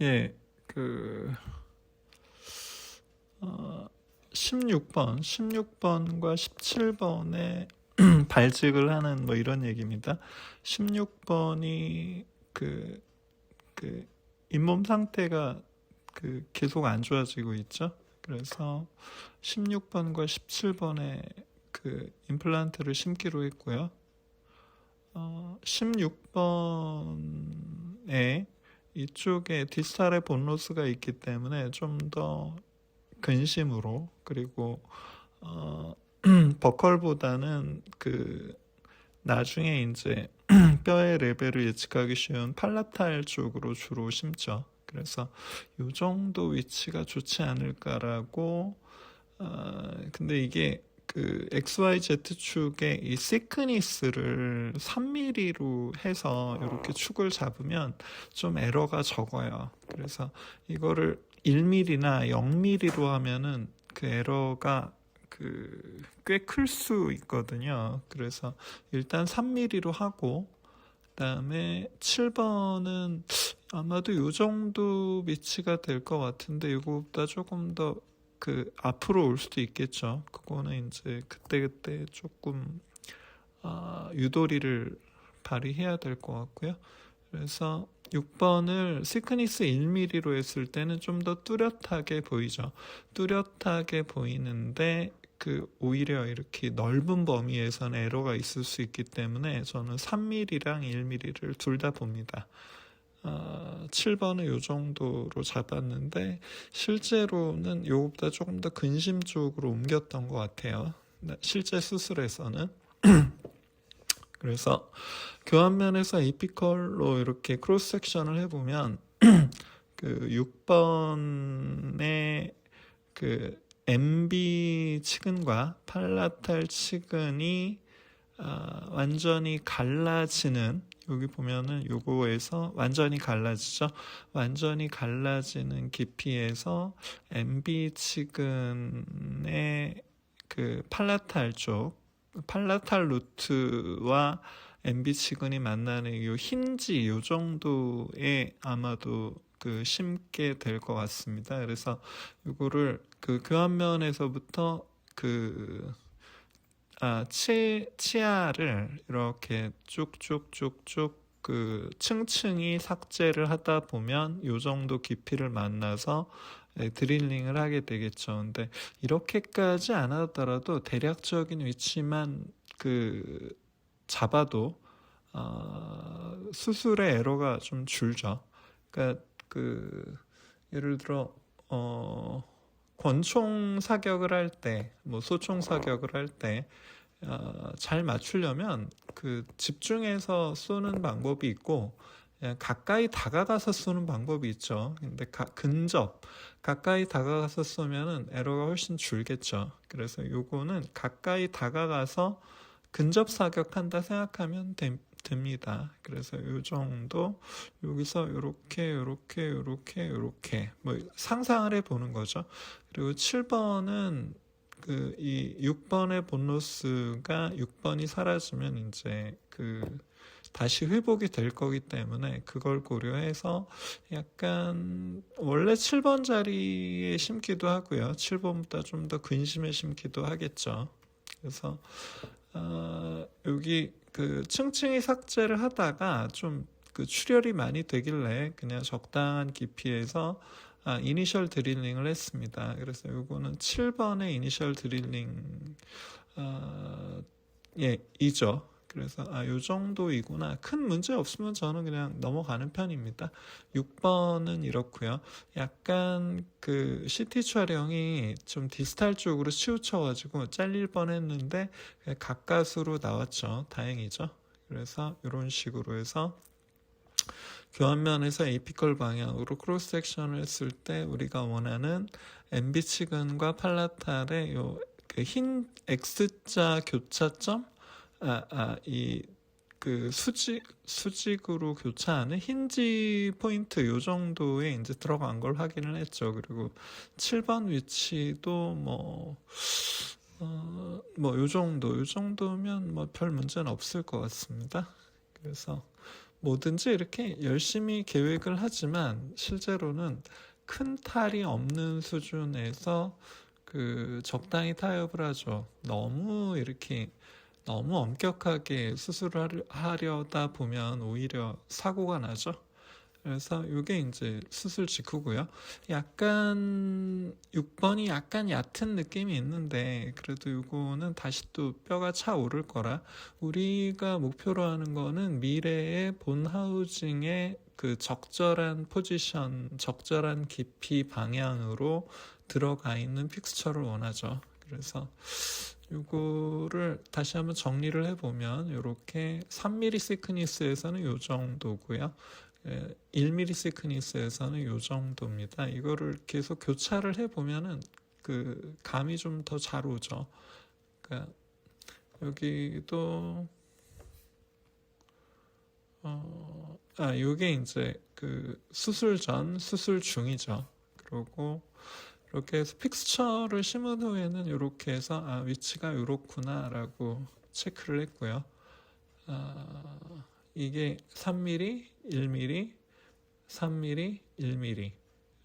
예, 그, 16번과 17번에 발직을 하는 뭐 이런 얘기입니다. 16번이 그 잇몸 상태가 계속 안 좋아지고 있죠. 그래서 16번과 17번에 임플란트를 심기로 했고요. 16번에 이쪽에 디스탈에 본로스가 있기 때문에 좀 더 근심으로, 그리고 버컬보다는 나중에 이제 뼈의 레벨을 예측하기 쉬운 팔라탈 쪽으로 주로 심죠. 그래서 이 정도 위치가 좋지 않을까라고. 근데 이게 XYZ 축의 이 시크니스를 3mm로 해서 이렇게 축을 잡으면 좀 에러가 적어요. 그래서 이거를 1mm나 0mm로 하면은 에러가 꽤 클 수 있거든요. 그래서 일단 3mm로 하고, 그다음에 7번은 아마도 이 정도 위치가 될 것 같은데 이거보다 조금 더 앞으로 올 수도 있겠죠. 그거는 이제 그때그때 조금 유도리를 발휘해야 될 것 같고요. 그래서 6번을 시크니스 1mm로 했을 때는 좀 더 뚜렷하게 보이죠. 뚜렷하게 보이는데 오히려 이렇게 넓은 범위에서는 에러가 있을 수 있기 때문에 저는 3mm랑 1mm를 둘 다 봅니다. 7번은 이 정도로 잡았는데 실제로는 이거보다 조금 더 근심 쪽으로 옮겼던 것 같아요. 실제 수술에서는. 그래서 교환면에서 에피컬로 이렇게 크로스 섹션을 해보면 6번의 MB 치근과 팔라탈 치근이 완전히 갈라지는, 여기 보면은 요거에서 완전히 갈라지죠. 완전히 갈라지는 깊이에서 MB 치근의 팔라탈 쪽, 팔라탈 루트와 MB 치근이 만나는 이 힌지 요 정도에 아마도 심게 될 것 같습니다. 그래서 이거를 교환면에서부터 치아를 이렇게 쭉쭉쭉쭉 층층이 삭제를 하다 보면 요 정도 깊이를 만나서 드릴링을 하게 되겠죠. 근데 이렇게까지 안 하더라도 대략적인 위치만 잡아도 수술의 에러가 좀 줄죠. 그러니까 예를 들어 권총 사격을 할 때, 뭐 소총 사격을 할 때 잘 맞추려면 집중해서 쏘는 방법이 있고 가까이 다가가서 쏘는 방법이 있죠. 근데 가까이 다가가서 쏘면은 에러가 훨씬 줄겠죠. 그래서 요거는 가까이 다가가서 근접 사격한다 생각하면 됩니다. 그래서 요 정도, 여기서 요렇게 뭐 상상을 해보는 거죠. 그리고 7번은 이 6번의 본로스가 6번이 사라지면 이제 다시 회복이 될 거기 때문에 그걸 고려해서 약간 원래 7번 자리에 심기도 하고요. 7번보다 좀 더 근심에 심기도 하겠죠. 그래서 여기 층층이 삭제를 하다가 좀 출혈이 많이 되길래 그냥 적당한 깊이에서 이니셜 드릴링을 했습니다. 그래서 요거는 7번의 이니셜 드릴링 이죠. 그래서 요 정도이구나. 큰 문제 없으면 저는 그냥 넘어가는 편입니다. 6번은 이렇고요. 약간 CT 촬영이 좀 디스탈 쪽으로 치우쳐가지고 잘릴 뻔했는데 가까스로 나왔죠. 다행이죠. 그래서 이런 식으로 해서 교환면에서 에이피컬 방향으로 크로스 섹션을 했을 때 우리가 원하는 MB 치근과 팔라탈의 흰 X자 교차점, 수직으로 교차하는 힌지 포인트 요 정도에 이제 들어간 걸 확인을 했죠. 그리고 7번 위치도 요 정도면 별 문제는 없을 것 같습니다. 그래서 뭐든지 이렇게 열심히 계획을 하지만 실제로는 큰 탈이 없는 수준에서 그 적당히 타협을 하죠. 너무 엄격하게 수술을 하려다 보면 오히려 사고가 나죠. 그래서 이게 이제 수술 직후고요. 약간 6번이 약간 얕은 느낌이 있는데 그래도 이거는 다시 또 뼈가 차오를 거라. 우리가 목표로 하는 거는 미래의 본 하우징의 그 적절한 포지션, 적절한 깊이 방향으로 들어가 있는 픽스처를 원하죠. 그래서 요거를 다시 한번 정리를 해보면 이렇게 3mm 시크니스에서는 요 정도고요. 1mm 시크니스에서는 요 정도입니다. 이거를 계속 교차를 해보면은 그 감이 좀 더 잘 오죠. 그러니까 여기도 요게 이제 그 수술 전, 수술 중이죠. 그리고 이렇게 해서 픽스처를 심은 후에는 이렇게 해서 위치가 이렇구나 라고 체크를 했고요. 이게 3mm, 1mm, 3mm, 1mm.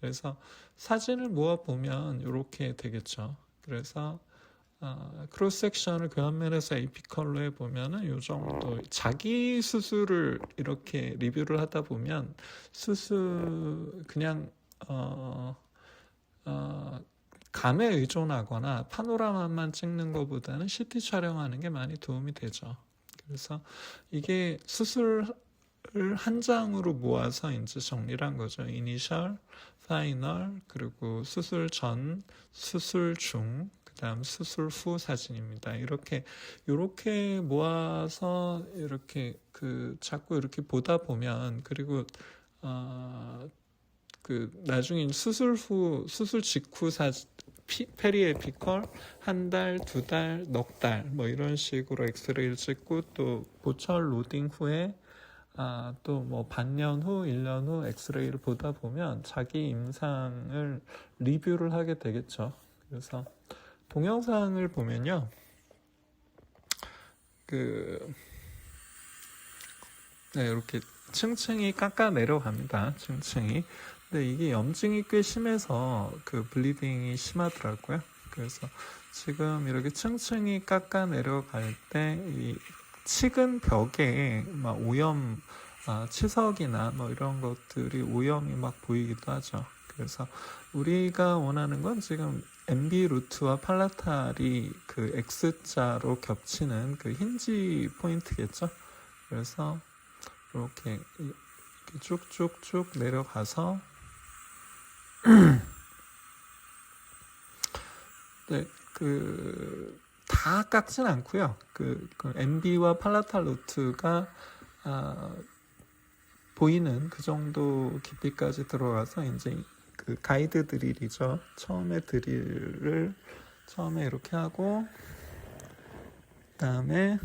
그래서 사진을 모아보면 이렇게 되겠죠. 그래서 크로스 섹션을 교환면에서 에이피컬로 해보면은 요 정도. 자기 수술을 이렇게 리뷰를 하다 보면 그냥 감에 의존하거나 파노라마만 찍는 것보다는 CT 촬영하는 게 많이 도움이 되죠. 그래서 이게 수술을 한 장으로 모아서 이제 정리를 한 거죠. 이니셜, 파이널, 그리고 수술 전, 수술 중, 그 다음 수술 후 사진입니다. 이렇게 모아서 이렇게 자꾸 이렇게 보다 보면, 그리고 나중에 수술 후, 수술 직후 페리에피컬 한 달, 두 달, 넉 달, 뭐 이런 식으로 엑스레이를 찍고 또 보철 로딩 후에 또 뭐 반년 후, 1년 후 엑스레이를 보다 보면 자기 임상을 리뷰를 하게 되겠죠. 그래서 동영상을 보면요. 이렇게 층층이 깎아 내려갑니다. 층층이. 근데 이게 염증이 꽤 심해서 그 블리딩이 심하더라고요. 그래서 지금 이렇게 층층이 깎아 내려갈 때 이 치근 벽에 막 오염, 치석이나 뭐 이런 것들이 오염이 막 보이기도 하죠. 그래서 우리가 원하는 건 지금 MB 루트와 팔라탈이 그 X자로 겹치는 그 힌지 포인트겠죠. 그래서 이렇게 쭉쭉쭉 내려가서 네, 다 깎진 않고요. MB와 팔라탈 루트가 보이는 그 정도 깊이까지 들어가서 이제 그 가이드 드릴이죠. 처음에 드릴을 처음에 이렇게 하고 그다음에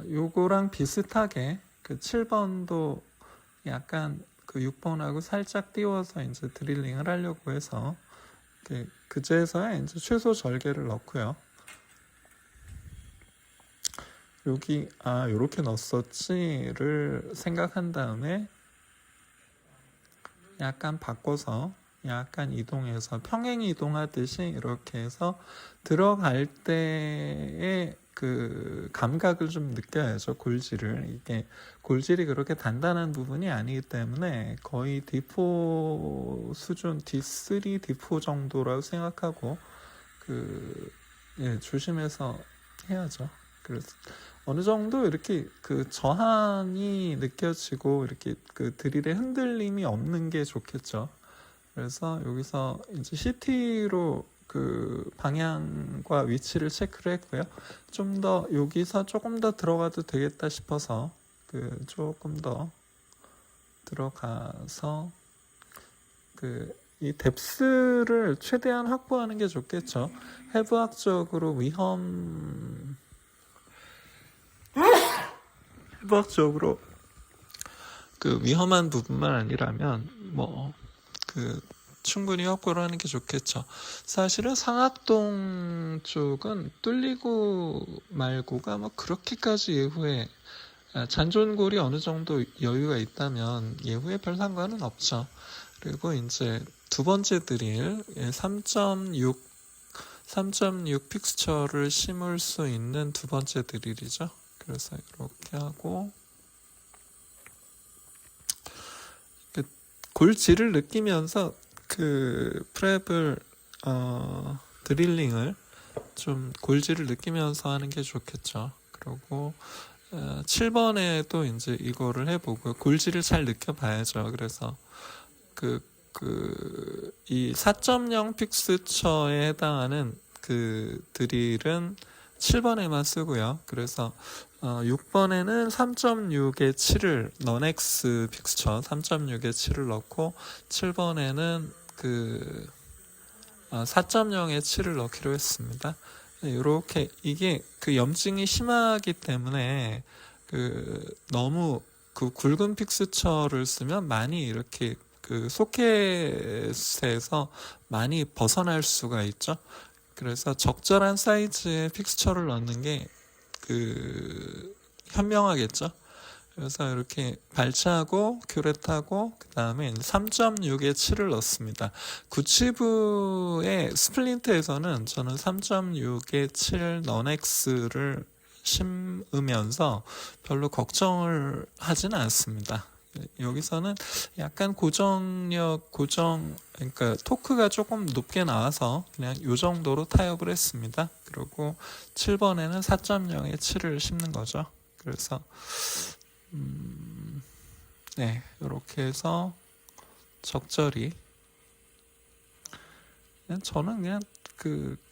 요거랑 비슷하게 그 7번도 약간 그 6번하고 살짝 띄워서 이제 드릴링을 하려고 해서 그제서야 이제 최소 절개를 넣고요. 여기 요렇게 넣었었지를 생각한 다음에 약간 바꿔서 약간 이동해서 평행 이동하듯이 이렇게 해서 들어갈 때의 그 감각을 좀 느껴야죠. 골질을. 이게 골질이 그렇게 단단한 부분이 아니기 때문에 거의 D4 수준, D3, D4 정도라고 생각하고 조심해서 해야죠. 그래서 어느 정도 이렇게 그 저항이 느껴지고 이렇게 그 드릴의 흔들림이 없는 게 좋겠죠. 그래서 여기서 이제 CT로 그 방향과 위치를 체크를 했고요. 좀 더 여기서 조금 더 들어가도 되겠다 싶어서 조금 더 들어가서 이 뎁스를 최대한 확보하는 게 좋겠죠. 해부학적으로 해부학적으로 위험한 부분만 아니라면 충분히 확보를 하는 게 좋겠죠. 사실은 상악동 쪽은 뚫리고 말고가 뭐 그렇게까지 예후에 잔존골이 어느 정도 여유가 있다면 예후에 별 상관은 없죠. 그리고 이제 두 번째 드릴 3.6 픽스처를 심을 수 있는 두 번째 드릴이죠. 그래서 이렇게 하고 골질을 느끼면서 그 프랩을 드릴링을 좀 골질을 느끼면서 하는 게 좋겠죠. 그리고 7번에도 이제 이거를 해보고 골질을 잘 느껴봐야죠. 그래서 이 4.0 픽스처에 해당하는 그 드릴은 7번에만 쓰고요. 그래서 6번에는 3.6에 7을 넌X 픽스처 3.6에 7을 넣고 7번에는 4.0에 7을 넣기로 했습니다. 이렇게 이게 그 염증이 심하기 때문에 너무 굵은 픽스처를 쓰면 많이 이렇게 소켓에서 많이 벗어날 수가 있죠. 그래서 적절한 사이즈의 픽스처를 넣는 게 현명하겠죠. 그래서 이렇게 발차하고 큐렛하고 그 다음에 3.6에 7을 넣습니다. 구치부의 스플린트에서는 저는 3.6에 7 넌X를 심으면서 별로 걱정을 하지는 않습니다. 여기서는 약간 그러니까 토크가 조금 높게 나와서 그냥 이 정도로 타협을 했습니다. 그리고 7번에는 4.0에 7을 심는 거죠. 그래서 네, 이렇게 해서 적절히 저는 그냥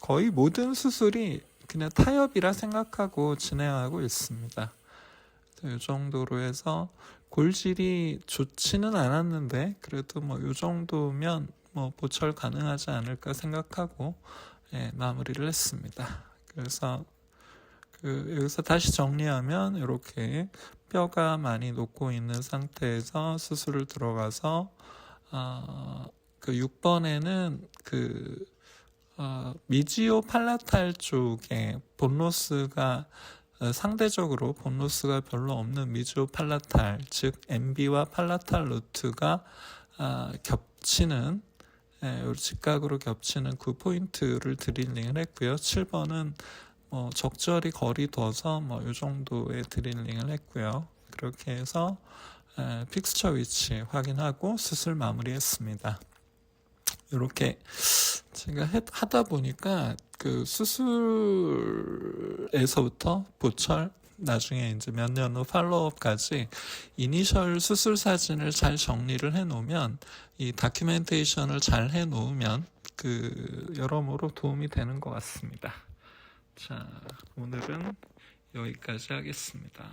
거의 모든 수술이 그냥 타협이라 생각하고 진행하고 있습니다. 이 정도로 해서 골질이 좋지는 않았는데 그래도 이 정도면 보철 가능하지 않을까 생각하고 마무리를 했습니다. 그래서 여기서 다시 정리하면 이렇게 뼈가 많이 녹고 있는 상태에서 수술을 들어가서 6번에는 미지오 팔라탈 쪽에 본로스가 상대적으로 본로스가 별로 없는 미지오 팔라탈, 즉 MB와 팔라탈 루트가 겹치는 직각으로 겹치는 그 포인트를 드릴링을 했고요. 7번은 적절히 거리 둬서 이 정도의 드릴링을 했고요. 그렇게 해서 픽스처 위치 확인하고 수술 마무리했습니다. 이렇게 제가 하다 보니까 수술에서부터 보철, 나중에 이제 몇 년 후 팔로우업까지 이니셜 수술 사진을 잘 정리를 해 놓으면, 이 다큐멘테이션을 잘 해 놓으면 여러모로 도움이 되는 것 같습니다. 자, 오늘은 여기까지 하겠습니다.